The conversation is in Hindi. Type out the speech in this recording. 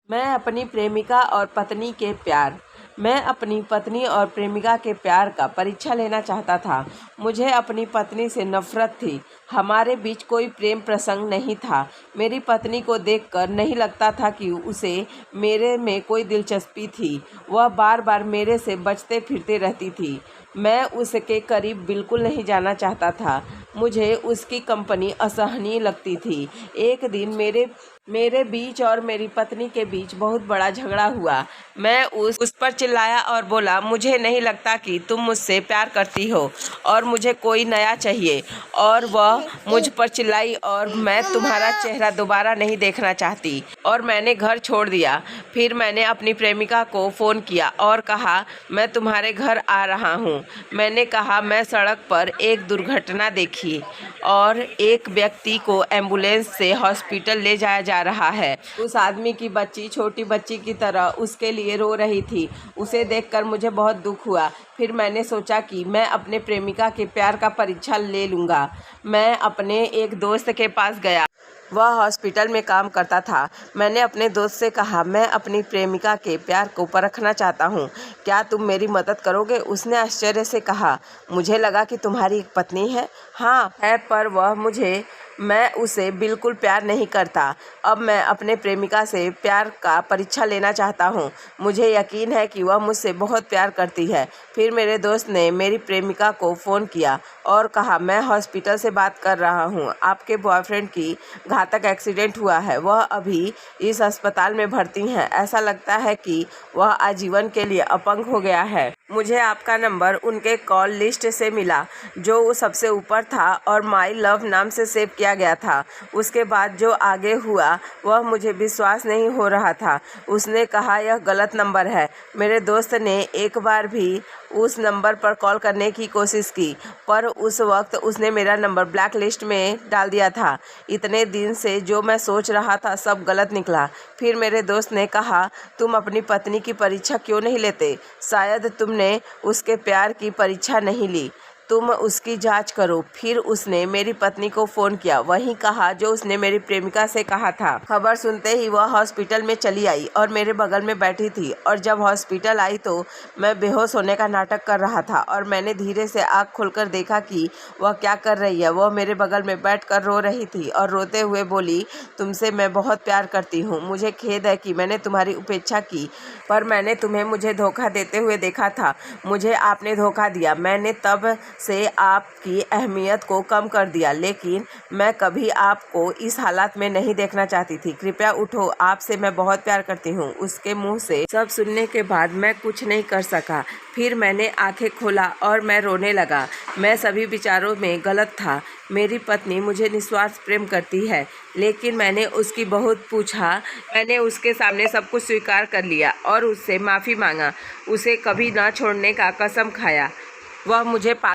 मैं अपनी प्रेमिका और पत्नी के प्यार। मैं अपनी पत्नी और प्रेमिका के प्यार का परीक्षा लेना चाहता था। मुझे अपनी पत्नी से नफरत थी। हमारे बीच कोई प्रेम प्रसंग नहीं था। मेरी पत्नी को देखकर नहीं लगता था कि उसे मेरे में कोई दिलचस्पी थी। वह बार बार मेरे से बचते फिरते रहती थी। मैं उसके करीब बिल्कुल नहीं जाना चाहता था। मुझे उसकी कंपनी असहनीय लगती थी। एक दिन मेरे बीच और मेरी पत्नी के बीच बहुत बड़ा झगड़ा हुआ। मैं उस पर चिल्लाया और बोला, मुझे नहीं लगता कि तुम मुझसे प्यार करती हो और मुझे कोई नया चाहिए। और वह मुझ पर चिल्लाई और मैं तुम्हारा चेहरा दोबारा नहीं देखना चाहती, और मैंने घर छोड़ दिया। फिर मैंने अपनी प्रेमिका को फ़ोन किया और कहा, मैं तुम्हारे घर आ रहा हूँ। मैंने कहा, मैं सड़क पर एक दुर्घटना देखी और एक व्यक्ति को एम्बुलेंस से हॉस्पिटल ले जाया जा रहा है। उस आदमी की बच्ची छोटी बच्ची की तरह उसके लिए रो रही थी। उसे देखकर मुझे बहुत दुख हुआ। फिर मैंने सोचा कि मैं अपने प्रेमिका के प्यार का परीक्षा ले लूँगा। मैं अपने एक दोस्त के पास गया। वह हॉस्पिटल में काम करता था। मैंने अपने दोस्त से कहा, मैं अपनी प्रेमिका के प्यार को परखना चाहता हूँ। क्या तुम मेरी मदद करोगे? उसने आश्चर्य से कहा, मुझे लगा कि तुम्हारी एक पत्नी है। हाँ है, पर मैं उसे बिल्कुल प्यार नहीं करता। अब मैं अपने प्रेमिका से प्यार का परीक्षा लेना चाहता हूँ। मुझे यकीन है कि वह मुझसे बहुत प्यार करती है। फिर मेरे दोस्त ने मेरी प्रेमिका को फ़ोन किया और कहा, मैं हॉस्पिटल से बात कर रहा हूँ। आपके बॉयफ्रेंड की घातक एक्सीडेंट हुआ है। वह अभी इस अस्पताल में भर्ती हैं। ऐसा लगता है कि वह आजीवन के लिए अपंग हो गया है। मुझे आपका नंबर उनके कॉल लिस्ट से मिला, जो सबसे ऊपर था और माई लव नाम से सेव किया गया था। उसके बाद जो आगे हुआ वह मुझे विश्वास नहीं हो रहा था। उसने कहा, यह गलत नंबर है। मेरे दोस्त ने एक बार भी उस नंबर पर कॉल करने की कोशिश की, पर उस वक्त उसने मेरा नंबर ब्लैक लिस्ट में डाल दिया था। इतने दिन से जो मैं सोच रहा था सब गलत निकला। फिर मेरे दोस्त ने कहा, तुम अपनी पत्नी की परीक्षा क्यों नहीं लेते? शायद तुमने उसके प्यार की परीक्षा नहीं ली। तुम उसकी जांच करो। फिर उसने मेरी पत्नी को फ़ोन किया, वही कहा जो उसने मेरी प्रेमिका से कहा था। खबर सुनते ही वह हॉस्पिटल में चली आई और मेरे बगल में बैठी थी। और जब हॉस्पिटल आई तो मैं बेहोश होने का नाटक कर रहा था और मैंने धीरे से आँख खोलकर देखा कि वह क्या कर रही है। वह मेरे बगल में बैठकर रो रही थी और रोते हुए बोली, तुमसे मैं बहुत प्यार करती हूँ। मुझे खेद है कि मैंने तुम्हारी उपेक्षा की, पर मैंने तुम्हें मुझे धोखा देते हुए देखा था। मुझे आपने धोखा दिया। मैंने तब से आपकी अहमियत को कम कर दिया, लेकिन मैं कभी आपको इस हालत में नहीं देखना चाहती थी। कृपया उठो, आपसे मैं बहुत प्यार करती हूँ। उसके मुंह से सब सुनने के बाद मैं कुछ नहीं कर सका। फिर मैंने आंखें खोला और मैं रोने लगा। मैं सभी विचारों में गलत था। मेरी पत्नी मुझे निस्वार्थ प्रेम करती है, लेकिन मैंने उसकी बहुत पूछा। मैंने उसके सामने सब कुछ स्वीकार कर लिया और उससे माफ़ी मांगा। उसे कभी ना छोड़ने का कसम खाया। वह मुझे